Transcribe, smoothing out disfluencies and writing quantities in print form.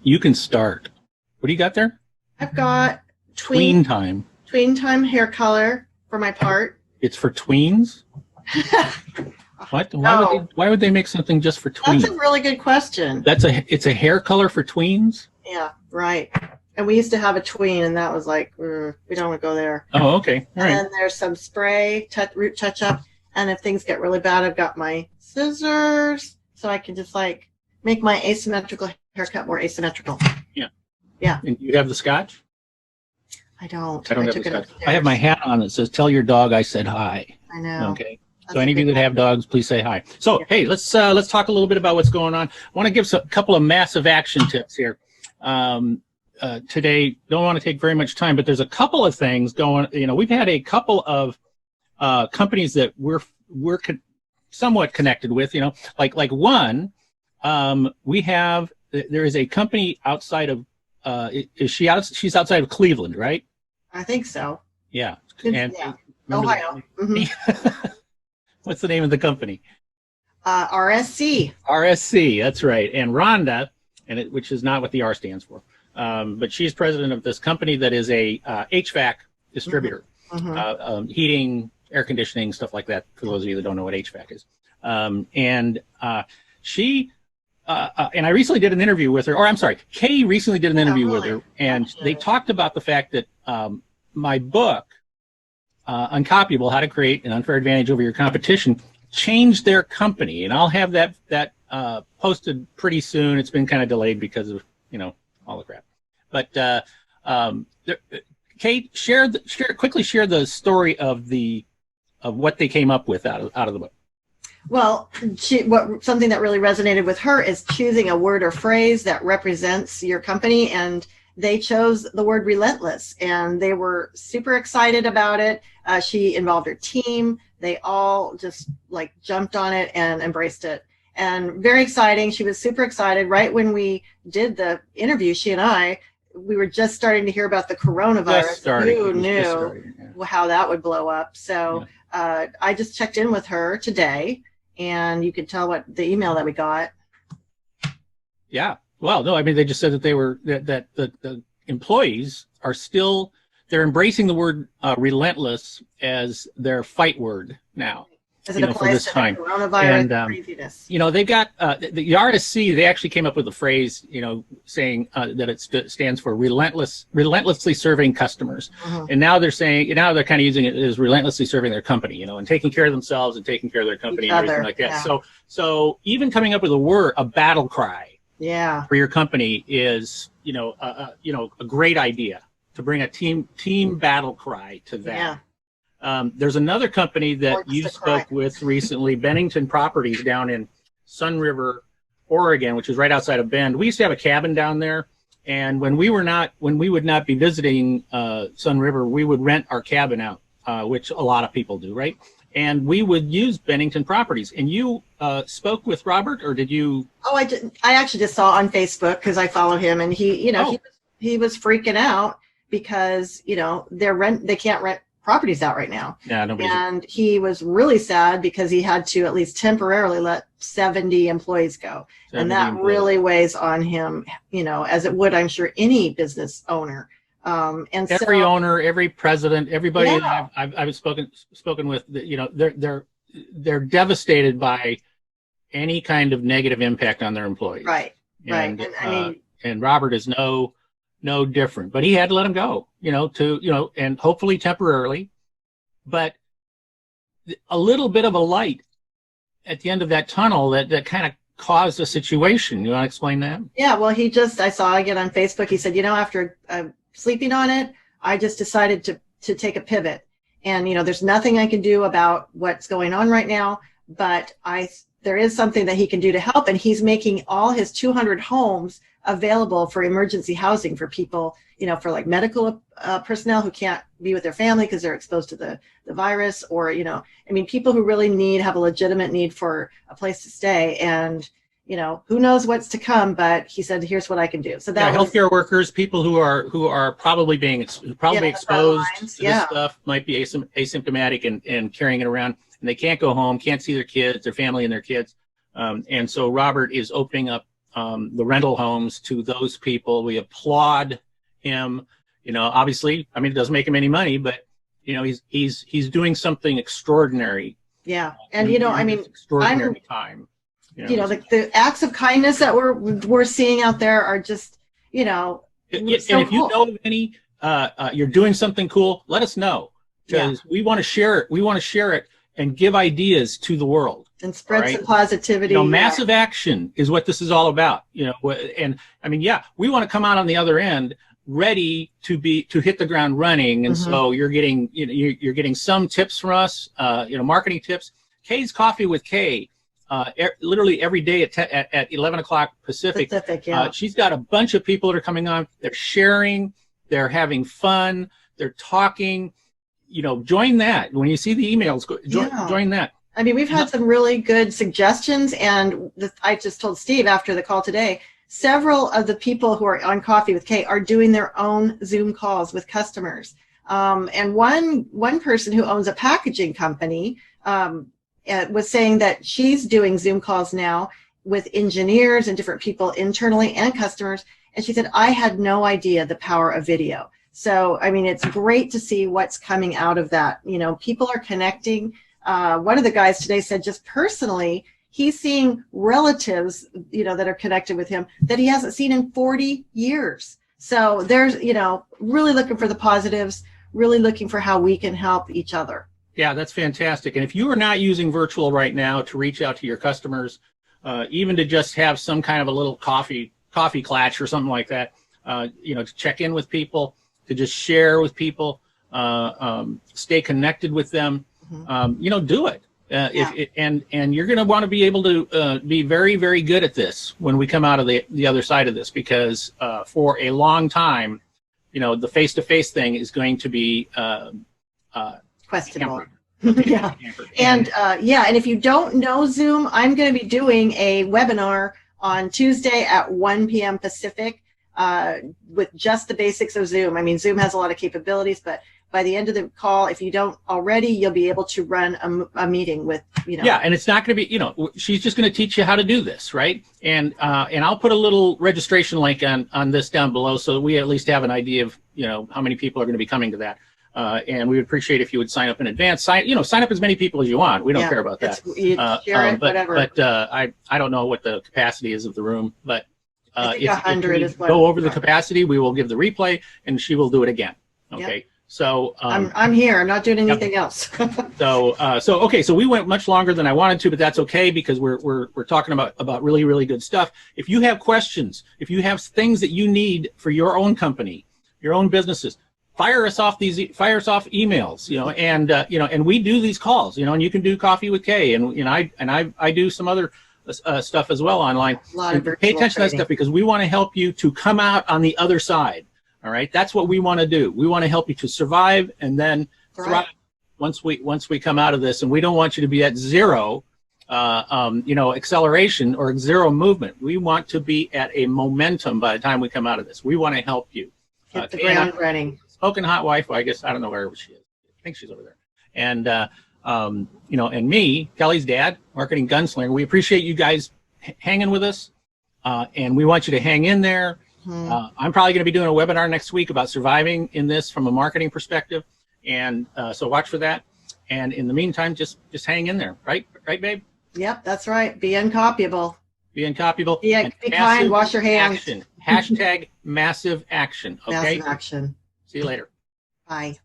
You can start. What do you got there? I've got Tween time. Tween time hair color for my part. It's for tweens? What? Why would they make something just for tweens? That's a really good question. It's a hair color for tweens? Yeah, right. And we used to have a tween, and that was like, we don't want to go there. Oh, okay. All right. And then there's some spray, root touch-up. And if things get really bad, I've got my scissors, so I can just, like, make my asymmetrical haircut more asymmetrical. Yeah. Yeah. And you have the scotch? I don't. I don't have the scotch. I have my hat on that says, "Tell your dog I said hi." I know. Okay. So any of you that have dogs, please say hi. So, hey, let's talk a little bit about what's going on. I want to give a couple of massive action tips here. Today, don't want to take very much time, but there's a couple of things going. We've had a couple of companies that we're somewhat connected with. Like one, there is a company outside of. She's outside of Cleveland, right? I think so. Yeah. Ohio. Mm-hmm. What's the name of the company? RSC. RSC, that's right. And Rhonda, which is not what the R stands for, but she's president of this company that is a HVAC distributor, heating, air conditioning, stuff like that, for those of you that don't know what HVAC is. She, and I recently did an interview with her, or I'm sorry, Kay recently did an interview with her, and they talked about the fact that my book, Uncopyable: How to Create an Unfair Advantage Over Your Competition, changed their company, and I'll have that posted pretty soon. It's been kind of delayed because of all the crap. But Kate, quickly share the story of what they came up with out of the book. Well, something that really resonated with her is choosing a word or phrase that represents your company, and they chose the word relentless, and they were super excited about it. She involved her team. They all just jumped on it and embraced it. And very exciting. She was super excited. Right when we did the interview, she and I, we were just starting to hear about the coronavirus. Who knew how that would blow up? So I just checked in with her today, and you could tell what the email that we got. Yeah. Well, no, I mean, they just said that that the employees are still, they're embracing the word relentless as their fight word now. As it applies this to time. The coronavirus and, craziness. They got the RSC, they actually came up with a phrase, saying that it stands for relentlessly serving customers. And now they're saying, now they're kind of using it as relentlessly serving their company, and taking care of themselves and taking care of their company and everything like that. Yeah. So even coming up with a battle cry. Yeah. For your company is, a great idea to bring a team battle cry to that. Yeah. There's another company that you spoke with recently, Bennington Properties down in Sunriver, Oregon, which is right outside of Bend. We used to have a cabin down there, and when we would not be visiting Sunriver, we would rent our cabin out, which a lot of people do, right? And we would use Bennington Properties. And you spoke with Robert, or did you? Oh, I didn't. I actually just saw on Facebook because I follow him, and he was freaking out because they can't rent properties out right now. Yeah, and he was really sad because he had to at least temporarily let 70 employees go, and that really weighs on him. As it would, I'm sure, any business owner. And every owner, every president, everybody that I've spoken with, they're devastated by any kind of negative impact on their employees. Right. And, right. And and Robert is no different, but he had to let him go, and hopefully temporarily, but a little bit of a light at the end of that tunnel that kind of caused a situation. You want to explain that? Yeah. Well, I saw again on Facebook, he said, after sleeping on it, I just decided to take a pivot, and there's nothing I can do about what's going on right now, but there is something that he can do to help, and he's making all his 200 homes available for emergency housing for people, for like medical personnel who can't be with their family because they're exposed to the virus, or people who really have a legitimate need for a place to stay, and who knows what's to come, but he said, here's what I can do. So that healthcare workers, people who are probably being exposed to this stuff, might be asymptomatic and carrying it around, and they can't go home, can't see their kids, their family and their kids. And so Robert is opening up the rental homes to those people. We applaud him. You know, obviously, I mean, it doesn't make him any money, but you know, he's doing something extraordinary. Yeah, and you know, I mean, extraordinary time. You know, the acts of kindness that we're seeing out there are just, you know, and if you know of any, you're doing something cool, let us know, because we want to share it. We want to share it and give ideas to the world and spread some positivity. You know, massive action is what this is all about. You know, and I mean, we want to come out on the other end ready to hit the ground running, and so you're getting you're getting some tips from us, you know, marketing tips. Kay's Coffee with Kay. Literally every day at 11 o'clock Pacific. She's got a bunch of people that are coming on. They're sharing. They're having fun. They're talking. You know, join that. When you see the emails, join that. I mean, we've had some really good suggestions, and I just told Steve after the call today, several of the people who are on Coffee with Kay are doing their own Zoom calls with customers. And one person who owns a packaging company was saying that she's doing Zoom calls now with engineers and different people internally and customers. And she said, I had no idea the power of video. So, I mean, it's great to see what's coming out of that. You know, people are connecting. One of the guys today said just personally, he's seeing relatives, you know, that are connected with him that he hasn't seen in 40 years. So there's, you know, really looking for the positives, really looking for how we can help each other. Yeah, that's fantastic. And if you are not using virtual right now to reach out to your customers, even to just have some kind of a little coffee clatch or something like that, you know, to check in with people, to just share with people, stay connected with them, you know, do it. And you're going to want to be able to be very, very good at this when we come out of the other side of this, because for a long time, you know, the face-to-face thing is going to be questionable. Yeah. And if you don't know Zoom, I'm going to be doing a webinar on Tuesday at 1 p.m. Pacific with just the basics of Zoom. I mean, Zoom has a lot of capabilities, but by the end of the call, if you don't already, you'll be able to run a meeting with, you know. Yeah, and it's not going to be, you know, she's just going to teach you how to do this, right? And I'll put a little registration link on this down below, so we at least have an idea of, you know, how many people are going to be coming to that. And we would appreciate if you would sign up in advance. Sign up as many people as you want. We don't care about that. But I don't know what the capacity is of the room, but if we go over the capacity, we will give the replay, and she will do it again. Okay. Yep. So I'm here. I'm not doing anything else. So we went much longer than I wanted to, but that's okay, because we're talking about really, really good stuff. If you have questions, if you have things that you need for your own company, your own businesses, fire us off emails, you know, and and we do these calls, you know, and you can do Coffee with Kay, and you know, I do some other stuff as well online. Pay attention to that stuff, because we want to help you to come out on the other side. All right, that's what we want to do. We want to help you to survive and then thrive once we come out of this. And we don't want you to be at zero, you know, acceleration or zero movement. We want to be at a momentum by the time we come out of this. We want to help you. Hit the ground running. Smoking hot wife. Well, I guess I don't know where she is. I think she's over there. And you know, and me, Kelly's dad, marketing gunslinger. We appreciate you guys hanging with us, and we want you to hang in there. I'm probably going to be doing a webinar next week about surviving in this from a marketing perspective, and so watch for that. And in the meantime, just hang in there, right, babe? Yep, that's right. Be uncopyable. Be uncopyable. Be kind. Wash your hands. Action. Hashtag massive action. Okay. Massive action. See you later. Bye.